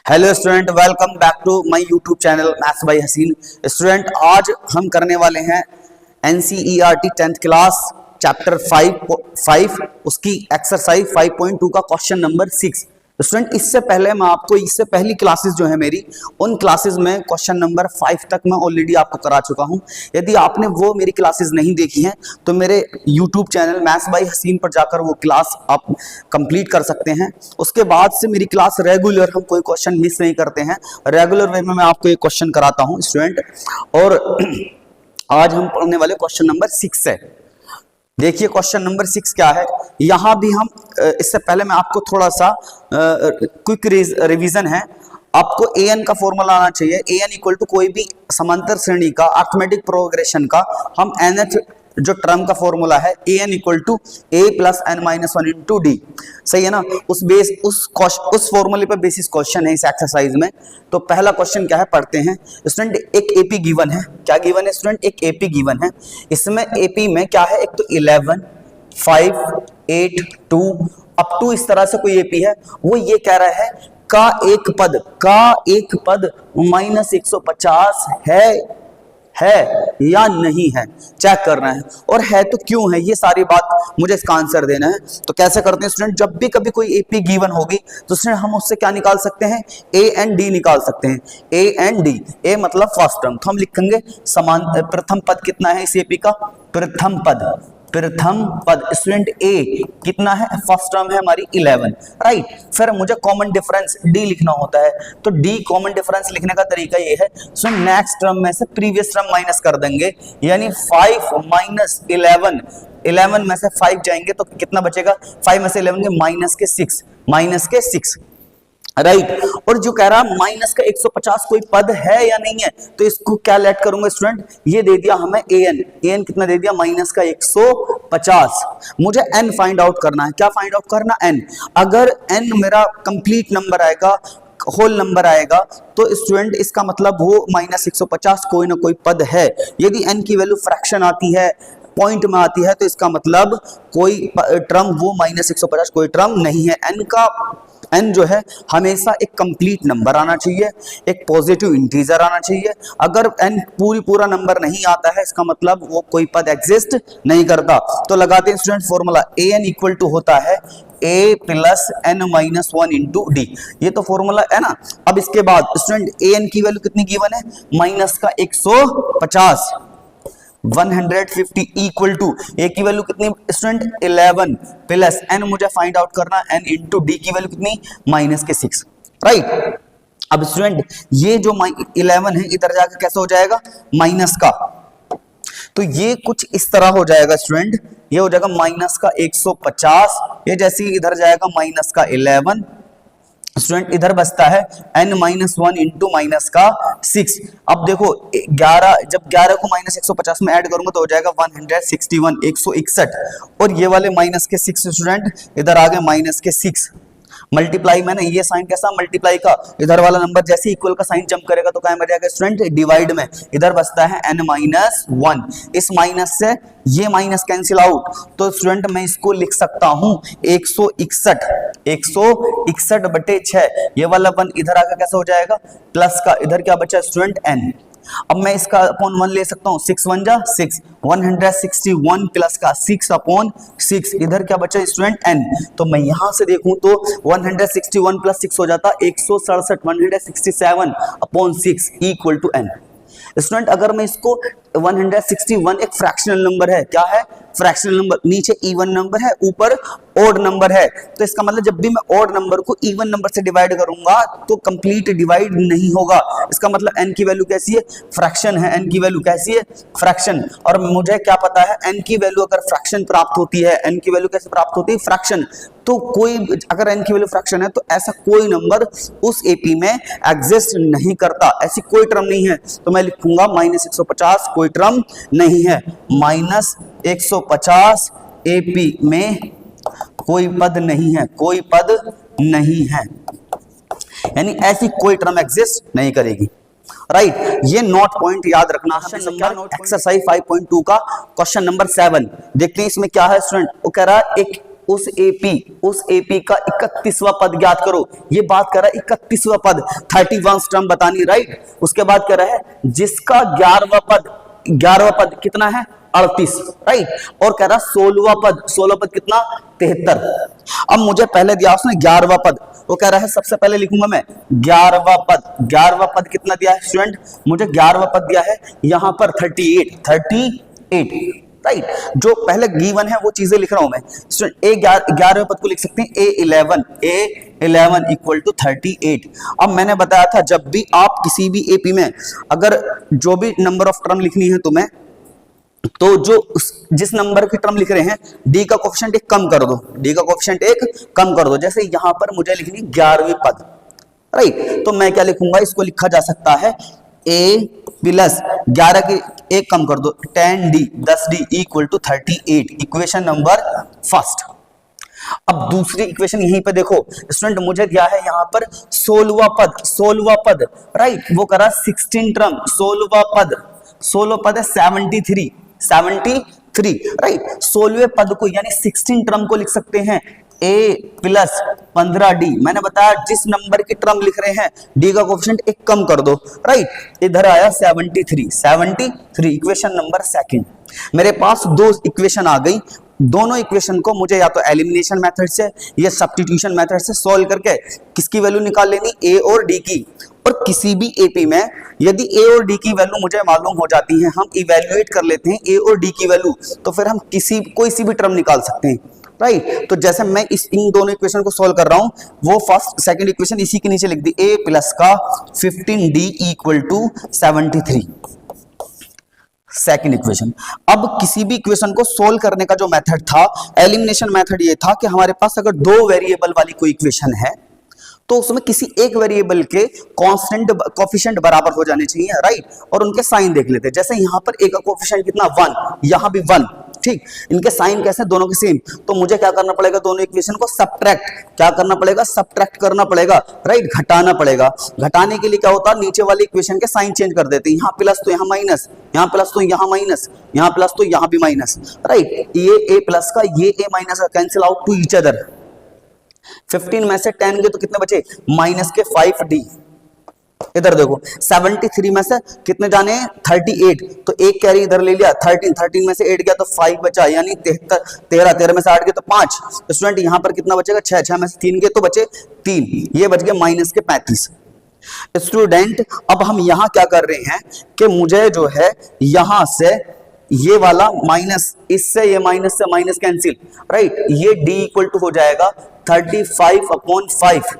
Hello student, welcome back to my YouTube channel maths by Haseen. Student, आज हम करने वाले हैं एनसीईआरटी 10th क्लास चैप्टर 5 उसकी एक्सरसाइज 5.2 का क्वेश्चन नंबर 6। स्टूडेंट, इससे पहली क्लासेस जो है मेरी, उन क्लासेस में क्वेश्चन नंबर 5 तक मैं ऑलरेडी आपको करा चुका हूं। यदि आपने वो मेरी क्लासेस नहीं देखी हैं तो मेरे यूट्यूब चैनल मैथ्स बाय हसीन पर जाकर वो क्लास आप कंप्लीट कर सकते हैं। उसके बाद से मेरी क्लास रेगुलर, हम कोई क्वेश्चन मिस नहीं करते हैं, रेगुलर वे में मैं आपको एक क्वेश्चन कराता हूं स्टूडेंट। और आज हम पढ़ने वाले क्वेश्चन नंबर 6 है। देखिए क्वेश्चन नंबर 6 क्या है। यहां भी हम इससे पहले मैं आपको थोड़ा सा क्विक रिवीजन है। आपको an का फॉर्मूला आना चाहिए। an इक्वल टू कोई भी समांतर श्रेणी का अर्थमेटिक प्रोग्रेशन का हम nth जो टर्म का फॉर्मूला है an equal to a plus n minus 1 into D. सही है ना। उस फॉर्मूले पर बेसिस क्वेश्चन है इस एक्सरसाइज में। तो पहला क्वेश्चन क्या है, पढ़ते हैं स्टूडेंट। एक एपी गिवन है। क्या गिवन है स्टूडेंट? एक एपी गिवन है। इसमें एपी में क्या है, एक तो 11, 5, 8, 2 अप टू इस तरह से कोई एपी है। वो ये कह रहा है का एक पद माइनस 150 है या नहीं है, चेक करना है। और है तो क्यों है, ये सारी बात मुझे इसका आंसर देना है। तो कैसे करते हैं स्टूडेंट, जब भी कभी कोई एपी गिवन होगी तो स्टूडेंट हम उससे क्या निकाल सकते हैं, ए एंड डी निकाल सकते हैं। ए एंड डी, ए मतलब फर्स्ट टर्म, तो हम लिखेंगे समान प्रथम पद कितना है इस एपी का, प्रथम पद स्टूडेंट ए कितना है, फर्स्ट टर्म है हमारी 11, राइट। फिर मुझे कॉमन डिफरेंस डी लिखना होता है। तो डी कॉमन डिफरेंस लिखने का तरीका ये है, सो नेक्स्ट टर्म में से प्रीवियस टर्म माइनस कर देंगे, यानी 5 माइनस 11 में से 5 जाएंगे तो कितना बचेगा, 5 में से 11 के माइनस के 6, राइट। और जो कह रहा है माइनस का 150 कोई पद है या नहीं है, तो इसको क्या लेट करूंगा स्टूडेंट, ये दे दिया हमें an कितना दे दिया, माइनस का 150। मुझे n फाइंड आउट करना है। क्या फाइंड आउट करना, n। अगर n मेरा कंप्लीट नंबर आएगा, होल नंबर आएगा, तो स्टूडेंट इसका मतलब वो माइनस 150 कोई ना कोई पद है। यदि n की वैल्यू फ्रैक्शन आती है, पॉइंट में आती है, तो इसका मतलब कोई टर्म वो माइनस 150 कोई टर्म नहीं है। n जो है हमेशा एक कंप्लीट नंबर आना चाहिए, एक पॉजिटिव इंटीजर आना चाहिए। अगर n पूरा नंबर नहीं आता है, इसका मतलब वो कोई पद एग्जिस्ट नहीं करता। तो लगाते हैं student formula, an equal to होता है a plus n minus 1 into D. ये तो फॉर्मूला है ना। अब इसके बाद स्टूडेंट an की वैल्यू कितनी गिवन है, माइनस का 150, 150 इक्वल टू a की वैल्यू कितनी स्टूडेंट, 11 प्लस n मुझे फाइंड आउट करना, n इंटू डी की वैल्यू कितनी, माइनस के 6, राइट। अब स्टूडेंट ये जो 11 है इधर जाकर कैसे हो जाएगा, माइनस का, तो ये कुछ इस तरह हो जाएगा स्टूडेंट, ये हो जाएगा माइनस का 150, ये जैसे ही इधर जाएगा माइनस का 11 स्टूडेंट, इधर बचता है n माइनस 1 इंटू माइनस का 6। अब देखो 11, जब 11 को माइनस 150 में ऐड करूंगा तो हो जाएगा 161, 161। और ये वाले माइनस के 6 स्टूडेंट इधर आ गए माइनस के 6। मल्टीप्लाई में ना, ये साइन कैसा मल्टीप्लाई का, इधर वाला नंबर जैसे इक्वल का साइन जंप करेगा तो क्या बन जाएगा स्टूडेंट, डिवाइड में, इधर बचता है n माइनस 1। इस माइनस से ये माइनस कैंसिल आउट, तो स्टूडेंट मैं इसको लिख सकता हूं 161 बटे 6। ये वाला 1 इधर आकर कैसे हो जाएगा, प्लस का, इधर क्या बचा स्टूडेंट n। अब मैं इसका अपॉन 1 ले सकता हूं, 6 1 जा 6, 161 प्लस का 6 अपॉन 6, इधर क्या बचा स्टूडेंट n। तो मैं यहां से देखूं तो 161 प्लस 6 हो जाता 167, 167 upon 6 equal to n। Student अगर मैं इसको 161 एक फ्रैक्शनल नंबर है, क्या है, फ्रैक्शनल नंबर, नीचे इवन नंबर है, ऊपर ऑड नंबर है, तो इसका मतलब जब भी मैं ऑड नंबर को इवन नंबर से डिवाइड करूंगा तो कंप्लीट डिवाइड नहीं होगा। इसका मतलब n की वैल्यू कैसी है, फ्रैक्शन है, n की वैल्यू कैसी है, फ्रैक्शन। और मुझे क्या पता है, n की वैल्यू अगर फ्रैक्शन प्राप्त होती है, n की वैल्यू कैसे प्राप्त होती है, फ्रैक्शन। तो कोई अगर n की वैल्यू फ्रैक्शन है तो ऐसा कोई नंबर उस एपी में एग्जिस्ट नहीं करता, ऐसी कोई टर्म नहीं है। तो मैं लिखूंगा माइनस 150 कोई टर्म नहीं है, माइनस 150 एपी में कोई पद नहीं है, कोई पद नहीं है, यानी ऐसी कोई टर्म एग्जिस्ट नहीं करेगी, राइट। ये नोट पॉइंट याद रखना है। एक्सरसाइज 5.2 का क्वेश्चन नंबर 7 देखते हैं, इसमें क्या है स्टूडेंट। वो कह रहा है एक उस एपी का 31वां पद ज्ञात करो। ये बात कर रहा है 31वां पद, 31 टर्म बतानी, राइट। उसके बाद कह रहा है जिसका 11वां पद कितना है 38, राइट। और कह रहा 16वां पद कितना 73। अब मुझे पहले दिया उसने 11वां पद, वो कह रहा है सबसे पहले लिखूंगा मैं 11वां पद कितना दिया है स्टूडेंट, मुझे 11वां पद दिया है यहां पर 38, राइट। जो पहले गिवन है वो चीजें लिख रहा हूं मैं स्टूडेंट। 11वें पद को लिख सकते हैं A11 इक्वल टू 38। अब मैंने बताया था जब भी आप किसी भी एपी में अगर जो भी नंबर ऑफ टर्म लिखनी है तुम्हें, तो जिस नंबर की टर्म लिख रहे हैं डी का कोफिशिएंट एक कम कर दो, जैसे यहां पर मुझे लिखनी 11वीं पद, राइट। तो मैं क्या लिखूंगा, इसको लिखा जा सकता है a प्लस 11 की एक कम कर दो 10d equal to 38, equation number first. अब दूसरी इक्वेशन यहीं पे देखो स्टूडेंट, मुझे दिया है यहां पर 16वां पद, राइट। वो करा 16 टर्म, 16वां पद है 73, राइट। 16वें पद को यानी 16 टर्म को लिख सकते हैं a प्लस 15d। मैंने बताया जिस नंबर की टर्म लिख रहे हैं d का कोफिशिएंट एक कम कर दो, राइट। इधर आया 73, इक्वेशन नंबर सेकंड। मेरे पास दो इक्वेशन आ गई, दोनों इक्वेशन को मुझे या तो एलिमिनेशन मेथड से या सब्स्टिट्यूशन मेथड से सॉल्व करके किसकी वैल्यू निकाल लेनी, a और d की। और किसी भी एपी में यदि a और d की वैल्यू मुझे मालूम हो जाती है, हम इवेल्युएट कर लेते हैं a और d की वैल्यू, तो फिर हम कोई सी भी टर्म निकाल सकते हैं, राइट। तो जैसे मैं इन दोनों इक्वेशन को सॉल्व कर रहा हूं, वो फर्स्ट सेकंड इक्वेशन इसी के नीचे लिख दी, a प्लस का 15d equal to 73, second equation. अब किसी भी इक्वेशन को सोल्व करने का जो मेथड था, एलिमिनेशन मेथड, ये था कि हमारे पास अगर दो वेरिएबल वाली कोई इक्वेशन है तो उसमें किसी एक वेरिएबल के कांस्टेंट कोफिशिएंट बराबर हो जाने चाहिए, राइट। और उनके साइन देख लेते हैं, जैसे यहां पर एक का कोफिशिएंट कितना 1, यहां भी 1, ठीक। इनके साइन कैसे, दोनों के सेम। तो मुझे क्या करना पड़ेगा, दोनों इक्वेशन को सब्ट्रैक्ट करना पड़ेगा, राइट, घटाना पड़ेगा। घटाने के लिए क्या होता है, नीचे वाली इक्वेशन के साइन चेंज कर देते हैं, यहाँ प्लस तो यहाँ माइनस, यहाँ प्लस तो यहाँ माइनस, यहाँ प्लस तो यहाँ भी माइनस, राइट। ये a प्लस का ये a माइनस का cancel out to each other. 15 में से 10 गए तो कितने बचे, माइनस के 5d। इधर देखो 73 में से कितने जाने हैं 38, तो एक कैरी इधर ले लिया 13 में से 8 गया तो 5 बचा, यानी 13 में से 8 गए तो 5। स्टूडेंट यहां पर कितना बचेगा 6 में से 3 गए तो बचे 3, ये बच गया माइनस के 35। स्टूडेंट अब हम यहां क्या कर रहे हैं कि मुझे जो है यहां से ये वाला माइनस, इससे ये माइनस से माइनस कैंसिल, राइट। ये d इक्वल टू हो जाएगा 35/5,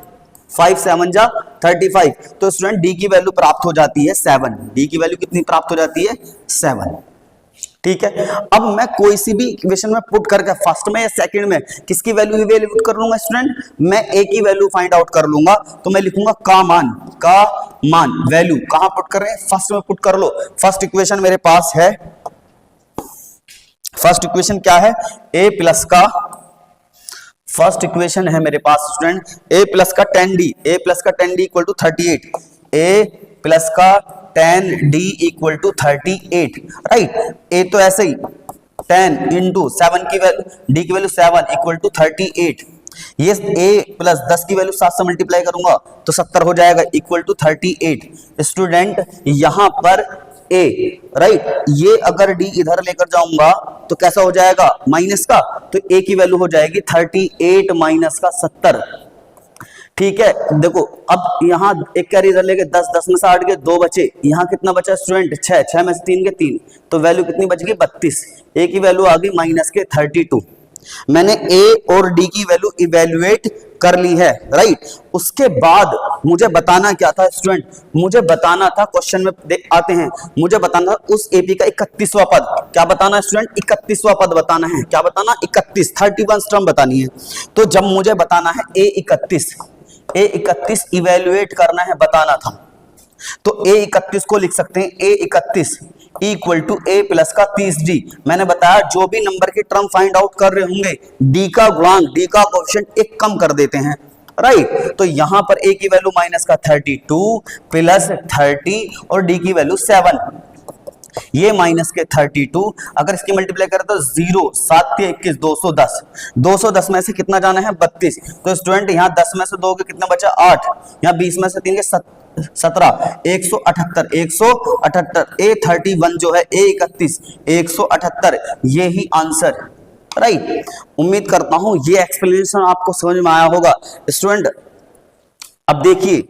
5 7 जा 35। तो स्टूडेंट d की वैल्यू प्राप्त हो जाती है 7, d की वैल्यू कितनी प्राप्त हो जाती है 7, ठीक है। अब मैं कोई सी भी इक्वेशन में पुट करके फर्स्ट में या सेकंड में किसकी वैल्यू इवैल्यूएट कर लूंगा स्टूडेंट, मैं a की वैल्यू फाइंड आउट कर लूंगा, तो मैं लिखूंगा का मान वैल्यू कहां पुट कर रहे हैं, फर्स्ट में पुट कर लो। फर्स्ट इक्वेशन मेरे पास है, फर्स्ट इक्वेशन क्या है, a प्लस का, फर्स्ट इक्वेशन है मेरे पास स्टूडेंट a प्लस का 10d equal to 38, a plus का 10d equal to 38, right. a तो ऐसे ही 10 इंटू 7 की वैल्यू, d की वैल्यू 7 इक्वल टू 38, ये a प्लस 10 की वैल्यू 7 से मल्टीप्लाई करूंगा तो 70 हो जाएगा इक्वल टू 38। स्टूडेंट यहां पर a, राइट, ये अगर d इधर लेकर जाऊंगा तो कैसा हो जाएगा माइनस का, तो a की वैल्यू हो जाएगी 38 माइनस का 70, ठीक है। देखो अब यहाँ एक कैरी इधर लेके 10 में से 8 गए 2 बचे, यहाँ कितना बचा स्टूडेंट 6 में से 3 के 3, तो वैल्यू कितनी बच गई 32, a की वैल्यू आ गई माइनस के 32। मैंने a और d की वैल्यू इवेल्युएट कर ली है, राइट। उसके बाद मुझे बताना क्या था स्टूडेंट, मुझे बताना था, क्वेश्चन में आते हैं, मुझे बताना था उस एपी का 31वां पद। क्या बताना स्टूडेंट, 31वां पद बताना है। क्या बताना, 31 टर्म बतानी है। तो जब मुझे बताना है A31 इवेल्युएट करना है, बताना था, तो A31 को लिख सकते हैं A31 equal to a plus का 30d। मैंने बताया जो भी नंबर की टर्म फाइंड आउट कर रहे होंगे d का गुणांक, d का कोएफिशिएंट एक कम कर देते हैं, राइट। तो यहां पर a की वैल्यू माइनस का 32 प्लस 30 और d की वैल्यू 7, ये माइनस के 32, अगर इसकी मल्टीप्लाई करें तो 0, 7 के 21, 210, 210 में से कितना जाना है 32, तो स्टूडेंट यहाँ 10 में से 2 के कितना बचा 8, यहाँ 20 में से 3 के 17, 178, 178, A31 जो है A31, 178, ये ही आंसर, राइट। उम्मीद करता हूं ये एक्सप्लेनेशन आपको समझ में आया होगा स्टूडेंट। अब देखिए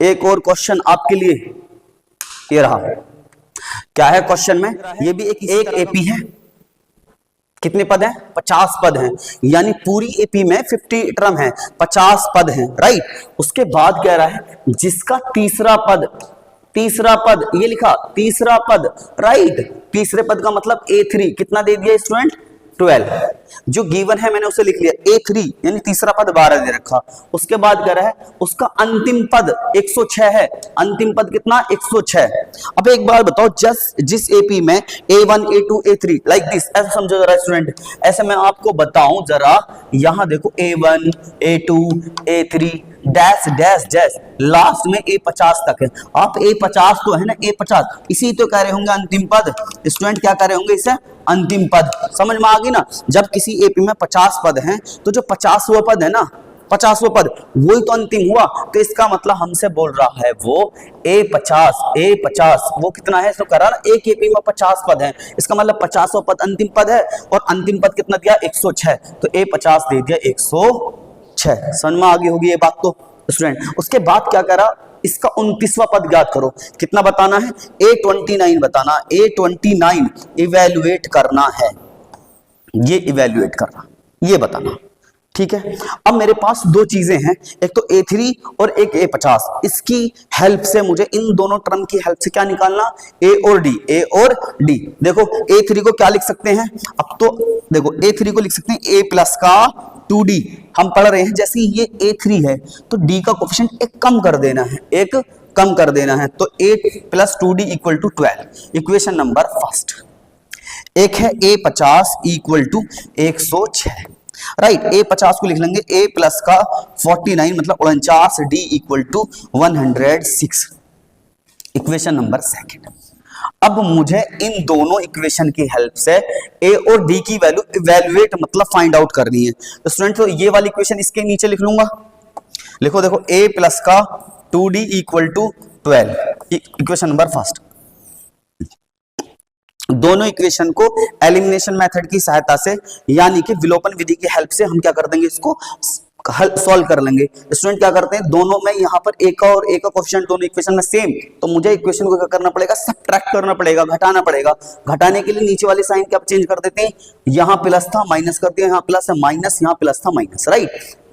एक और क्वेश्चन आपके लिए, ये रहा, क्या है क्वेश्चन में, ये भी एक एपी है, कितने पद हैं 50 पद हैं, यानी पूरी एपी में 50 टर्म है, 50 पद हैं, राइट। उसके बाद कह रहा है जिसका तीसरा पद ये लिखा, तीसरा पद, राइट, तीसरे पद का मतलब A3 कितना दे दिया स्टूडेंट 12, जो गिवन है मैंने उसे लिख लिया A3, यानी तीसरा पद 12 दे रखा। उसके बाद कह रहा है उसका अंतिम पद 106 है, अंतिम पद कितना 106। अब एक बार बताओ, जिस एपी में A1 A2 A3 like this, ऐसा समझो जरा स्टूडेंट, ऐसे मैं आपको बताऊं जरा, यहां देखो A1 A2 A3 dash dash dash, last में A50 तक है। आप A50 तो है ना, A50 इसी तो कह रहे होंगे अंतिम पद, स्टूडेंट क्या कह रहे होंगे इसे अंतिम पद, समझ में आ गई ना। जब किसी एपी में 50 पद हैं तो जो 50वां पद है ना, 50वां पद वही तो अंतिम हुआ, तो इसका मतलब हमसे बोल रहा है वो A50 वो कितना है, इसको करा ना, एक एपी में 50 पद हैं, इसका मतलब 50वां पद अंतिम पद है, और अंतिम पद कितना दिया 106, तो A50 दे दिया 106। समझ में आ गई होगी ये बात तो स्टूडेंट। उसके बाद क्या करा, इसका 29वां पद ज्ञात करो, कितना बताना है A29 बताना, A29 इवेल्युएट करना है, ये इवेल्युएट करना, ये बताना, ठीक है। अब मेरे पास दो चीजें हैं, एक तो A3 और एक A50, इसकी हेल्प से मुझे इन दोनों टर्म की हेल्प से क्या निकालना, A और D। देखो A3 को क्या लिख सकते हैं, अब तो देखो A3 को लिख सकते हैं A प्लस का 2D, हम पढ़ रहे हैं जैसे ये A3 है तो D का कोफिशिएंट एक कम कर देना है, तो A plus 2D equal to 12, equation number first. एक है A50 equal to 106, right. A50 को लिख लेंगे A प्लस का 49 मतलब 49, D equal to 106, equation number second. अब मुझे इन दोनों इक्वेशन की हेल्प से A और D की वैल्यू इवैल्यूएट मतलब फाइंड आउट करनी है, तो स्टूडेंट तो ये वाली इक्वेशन इसके नीचे लिख लूंगा, लिखो देखो A प्लस का 2D equal to 12, equation number first. दोनों इक्वेशन को एलिमिनेशन मेथड की सहायता से यानी कि विलोपन विधि की हेल्प से हम क्या कर देंगे, इसको सॉल्व कर लेंगे। स्टूडेंट क्या करते हैं, दोनों में यहाँ पर A का और A का कोफिशिएंट दोनों इक्वेशन में सेम, तो मुझे इक्वेशन को क्या करना पड़ेगा, सब्ट्रैक्ट करना पड़ेगा, घटाना पड़ेगा। घटाने के लिए नीचे वाली साइन क्या चेंज कर देते हैं, यहाँ प्लस था माइनस कर दिया, यहाँ प्लस है माइनस, यहाँ प्लस था माइनस, राइट।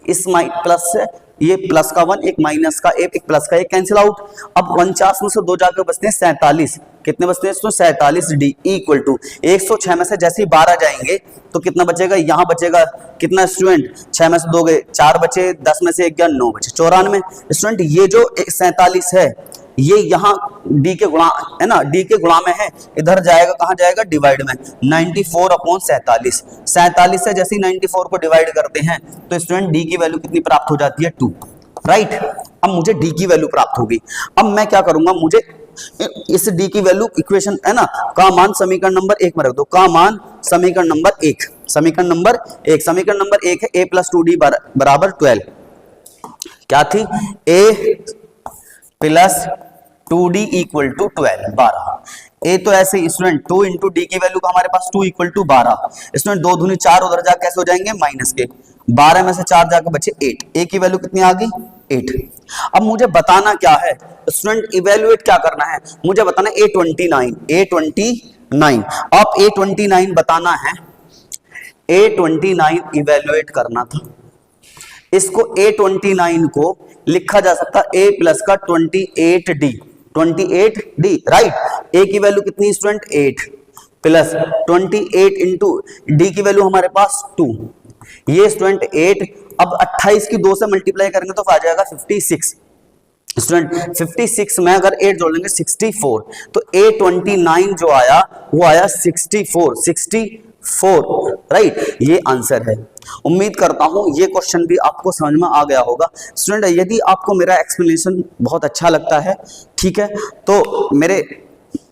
इस प्लस से ये प्लस का 1, एक माइनस का एक प्लस का एक, कैंसिल आउट। अब 49 में से 2 जाकर बचते हैं 47, कितने बचते हैं इसमें 47, D इक्वल टू 106 में से जैसे ही 12 जाएंगे तो कितना बचेगा, यहाँ बचेगा कितना स्टूडेंट, 6 में से 2 गए 4 बचे, 10 में से 1 गया 9 बचे, 94। स्टूडेंट ये जो 47 है ये यहाँ D के गुणा है ना, D के गुणा में है, इधर जाएगा कहाँ जाएगा, डिवाइड में, 94/47, 47 से जैसे ही 94 को डिवाइड करते हैं तो स्टूडेंट D की वैल्यू कितनी प्राप्त हो जाती है 2, राइट। अब मुझे D की वैल्यू प्राप्त होगी, अब मैं क्या करूंगा, मुझे इस D की वैल्यू इक्वेशन है ना का मान समीकरण नंबर 1 में रख दो, का मान समीकरण नंबर 1, समीकरण नंबर 1 है A प्लस 2D बराबर 12, क्या थी A plus 2D equal to 12, 12। ए तो ऐसे स्टूडेंट 2 इंटू डी की वैल्यू का हमारे पास 2 इक्वल टू 12, स्टूडेंट 2 दूनी 4, उधर जाकर कैसे हो जाएंगे माइनस के, 12 में से 4 जाकर बचे 8, ए की वैल्यू कितनी आ गई 8। अब मुझे बताना क्या है स्टूडेंट, इवेल्युएट क्या करना है, मुझे बताना A29, अब A29 बताना है, A29 इवेल्युएट करना था। इसको A29 को लिखा जा सकता A प्लस का 28D, राइट। A की वैल्यू कितनी स्टूडेंट 8 प्लस 28 इंटू D की वैल्यू हमारे पास 2, ये स्टूडेंट 8। अब 28 की 2 से मल्टीप्लाई करेंगे तो आ जाएगा 56, स्टूडेंट 56 में अगर 8 जोड़ लेंगे 64, तो A29 जो आया वो आया 64, राइट, ये आंसर है। उम्मीद करता हूं ये क्वेश्चन भी आपको समझ में आ गया होगा। स्टूडेंट यदि आपको मेरा एक्सप्लेनेशन बहुत अच्छा लगता है, ठीक है, तो मेरे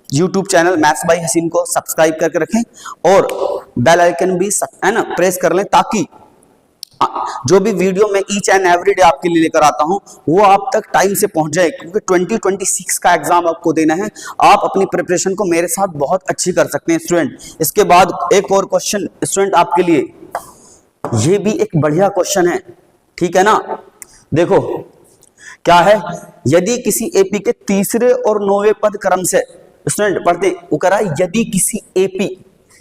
यूट्यूब चैनल मैथ्स बाय हसीन को सब्सक्राइब करके रखें और बेल आइकन भी है ना प्रेस कर लें, ताकि जो भी वीडियो मैं ईच एंड एवरी डे आपके लिए लेकर आता हूं वो आप तक टाइम से पहुंच जाए, क्योंकि 2026 का एग्जाम आपको देना है। आप अपनी प्रिपरेशन को मेरे साथ बहुत अच्छी कर सकते हैं स्टूडेंट। इसके बाद एक और क्वेश्चन स्टूडेंट आपके लिए, ये भी एक बढ़िया क्वेश्चन है, ठीक है ना। देखो क्या है, यदि किसी एपी के तीसरे और 9वें पद क्रम से स्टूडेंट पढ़ते, वो कह रहा है यदि किसी एपी,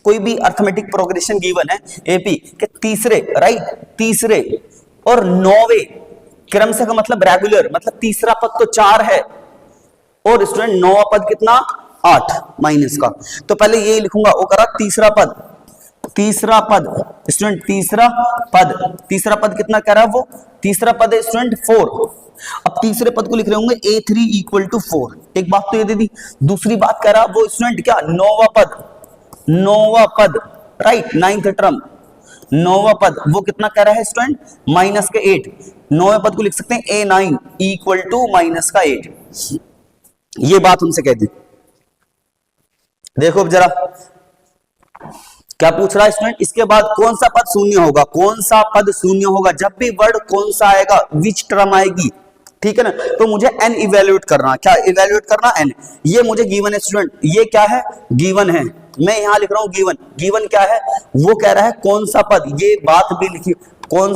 कोई भी अर्थमेटिक प्रोग्रेशन गिवन है एपी के तीसरे, राइट, तीसरे और 9वें क्रम से का मतलब रेगुलर, मतलब तीसरा पद तो 4 है और स्टूडेंट 9वां पद कितना 8 माइनस का, तो पहले ये लिखूंगा, वो करा तीसरा पद स्टूडेंट तीसरा पद कितना कह रहा है, वो तीसरा पद है स्टूडेंट 4। अब तीसरे पद को लिख रहे होंगे A3 इक्वल टू 4, एक बात तो ये दे दी। दूसरी बात कह रहा वो स्टूडेंट क्या, 9वां पद राइट, 9th टर्म 9वां पद, वो कितना कह रहा है स्टूडेंट माइनस के 8। 9वें पद को लिख सकते हैं A9 इक्वल टू माइनस का 8, ये बात उनसे कह दी। देखो अब जरा क्या पूछ रहा है स्टूडेंट, इसके बाद कौन सा पद शून्य होगा, कौन सा पद शून्य होगा, जब भी वर्ड कौन सा आएगा, विच टर्म आएगी, ठीक है ना। तो मुझे n इवेल्युएट करना, क्या इवेल्युएट करना n, ये मुझे गिवन है स्टूडेंट, ये क्या है गिवन है, मैं यहां लिख रहा हूं गिवन क्या है, वो कह रहा है कौन सा पद, ये बात भी लिखी, कौन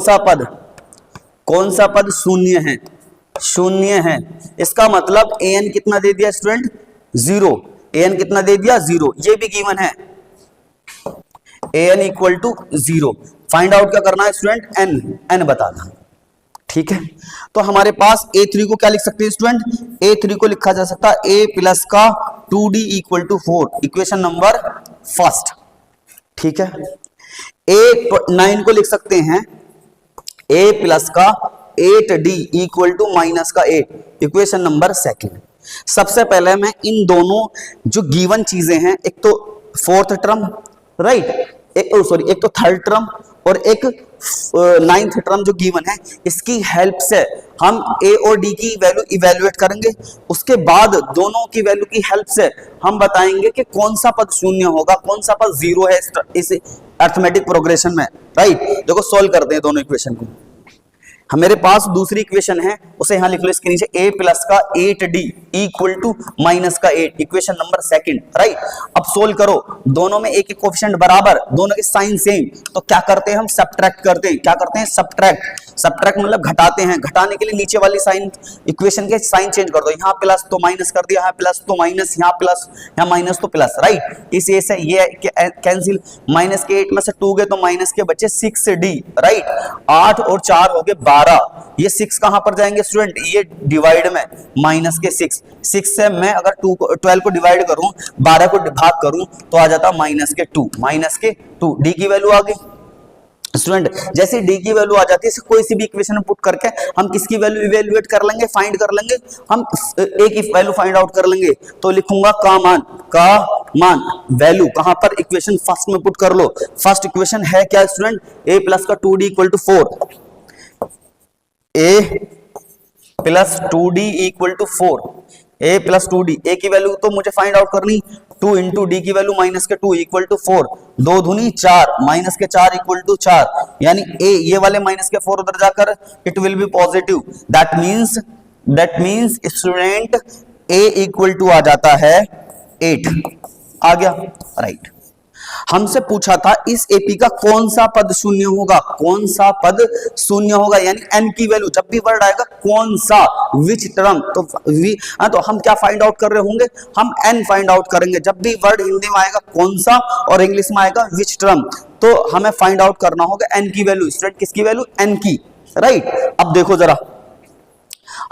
सा पद शून्य है, इसका मतलब an कितना दे दिया स्टूडेंट 0, an कितना दे दिया 0, ये भी गिवन है an equal to 0। Find out क्या करना है स्टूडेंट, n बताना, ठीक है। तो हमारे पास A3 को क्या लिख सकते हैं स्टूडेंट, A3 को लिखा जा सकता है a प्लस का 2d equal to 4, equation number first, ठीक है। A9 को लिख सकते हैं a प्लस का 8d इक्वल टू माइनस का 8, इक्वेशन नंबर सेकेंड। सबसे पहले मैं इन दोनों जो गिवन चीजें हैं, एक तो 4th टर्म राइट, एक तो 3rd टर्म और एक 9th टर्म जो गिवन है, इसकी हेल्प से हम a और d की वैल्यू इवेल्युएट करेंगे। उसके बाद दोनों की वैल्यू की हेल्प से हम बताएंगे कि कौन सा पद शून्य होगा, कौन सा पद 0 है इस अर्थमेटिक प्रोग्रेशन में, राइट। देखो सॉल्व करते हैं दोनों इक्वेशन को। मेरे पास दूसरी इक्वेशन है, उसे यहां लिख लो इसके नीचे, a प्लस का 8d इक्वल टू माइनस का 8, इक्वेशन नंबर सेकंड, राइट। अब सोल्व करो, दोनों में एक कोएफिशिएंट बराबर, दोनों के साइन सेम, तो क्या करते हैं हम सब्ट्रैक्ट करते हैं, क्या करते हैं सब्ट्रैक्ट मतलब घटाते हैं। घटाने के लिए नीचे वाली साइन इक्वेशन के साइन चेंज कर दो, यहाँ प्लस तो माइनस कर दिया, यहाँ प्लस तो माइनस, यहाँ प्लस, यहाँ माइनस तो प्लस, राइट। इस ए से ये कैंसिल, माइनस के 8 में से 2 गए तो माइनस के बचे 6d, राइट। 8 और 4 हो गए 12, ये 6 कहां पर जाएंगे स्टूडेंट, ये डिवाइड में माइनस के 6 से मैं अगर 12 को डिवाइड करूं, 12 को भाग करूं तो आ जाता माइनस के 2, डी की वैल्यू आ गई स्टूडेंट। जैसे डी की वैल्यू आ जाती है, कोई सी भी इक्वेशन में पुट करके हम किसकी वैल्यू इवेल्युएट कर लेंगे, फाइंड कर लेंगे, हम ए की वैल्यू फाइंड आउट कर लेंगे। तो लिखूंगा का मान वैल्यू कहां पर, इक्वेशन फर्स्ट में पुट कर लो। फर्स्ट इक्वेशन है क्या स्टूडेंट, a प्लस का 2d equal to 4, a plus 2d equal to 4, a plus 2d, a की वैल्यू तो मुझे फाइंड आउट करनी, 2 इंटू डी की वैल्यू माइनस के 2 इक्वल टू 4, 2 दूनी 4, माइनस के 4 इक्वल टू 4, यानी a ये वाले माइनस के 4 उधर जाकर it will be positive, that means student a equal to आ जाता है 8, आ गया राइट। हमसे पूछा था इस एपी का कौन सा पद शून्य होगा, यानी n की वैल्यू, जब भी वर्ड आएगा कौन सा, विच टर्म, तो हम क्या फाइंड आउट कर रहे होंगे, हम n फाइंड आउट करेंगे। जब भी वर्ड हिंदी में आएगा कौन सा और इंग्लिश में आएगा विच टर्म, तो हमें फाइंड आउट करना होगा n की वैल्यू, स्टूडेंट किसकी वैल्यू, n की, राइट। अब देखो जरा,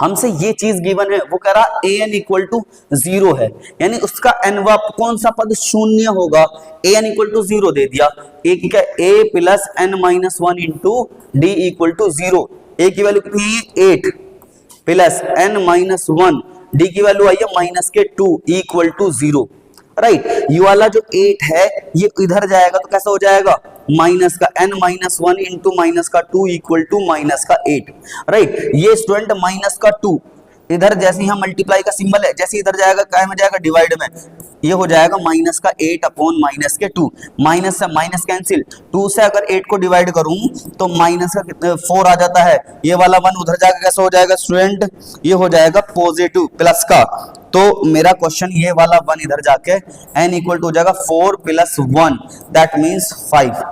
हमसे ये चीज गिवन है, वो कह रहा an इक्वल टू 0 है, यानी उसका nवा कौन सा पद शून्य होगा, an इक्वल टू 0 दे दिया, a plus n minus 1 into D equal to 0, a की वैल्यू कितनी है 8 प्लस n माइनस 1, डी की वैल्यू आई है माइनस के 2 इक्वल टू 0, राइट। ये वाला जो 8 है ये इधर जाएगा तो कैसा हो जाएगा, माइनस का n माइनस 1 इंटू माइनस का 2 इक्वल टू माइनस का 8, राइट। ये स्टूडेंट माइनस का 2 इधर जैसे यहाँ मल्टीप्लाई का सिंबल है, जैसे इधर जाएगा क्या में जाएगा, डिवाइड में, ये हो जाएगा माइनस का 8 अपॉन माइनस के 2, माइनस से माइनस कैंसिल, 2 से अगर 8 को डिवाइड करूं तो माइनस का 4 आ जाता है, ये वाला 1 उधर जाकर कैसा हो जाएगा स्टूडेंट, ये हो जाएगा पॉजिटिव प्लस का, तो मेरा क्वेश्चन ये वाला 1 इधर जाके n इक्वल टू हो जाएगा 4 प्लस 1 दैट मीन्स 5।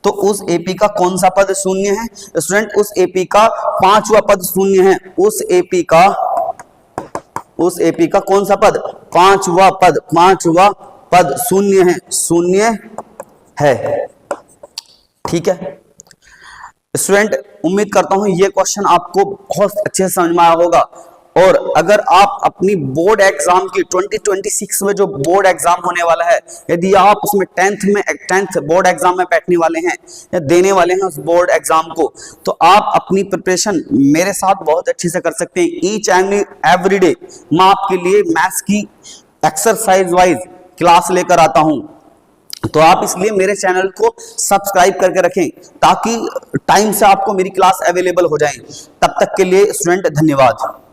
तो उस एपी का कौन सा पद शून्य है स्टूडेंट, उस एपी का पांचवा पद शून्य है, उस एपी का कौन सा पद, पांचवा पद शून्य है, शून्य है। ठीक है स्टूडेंट, उम्मीद करता हूं ये क्वेश्चन आपको बहुत अच्छे से समझ में आया होगा। और अगर आप अपनी बोर्ड एग्जाम की 2026 में जो बोर्ड एग्जाम होने वाला है, यदि आप उसमें 10th बोर्ड एग्जाम में बैठने वाले हैं या देने वाले हैं उस बोर्ड एग्जाम को, तो आप अपनी प्रिपरेशन मेरे साथ बहुत अच्छे से कर सकते हैं। ईच एंड एवरी डे मैं आपके लिए मैथ्स की एक्सरसाइज वाइज क्लास लेकर आता हूं, तो आप इसलिए मेरे चैनल को सब्सक्राइब करके रखें ताकि टाइम से आपको मेरी क्लास अवेलेबल हो जाए। तब तक के लिए स्टूडेंट धन्यवाद।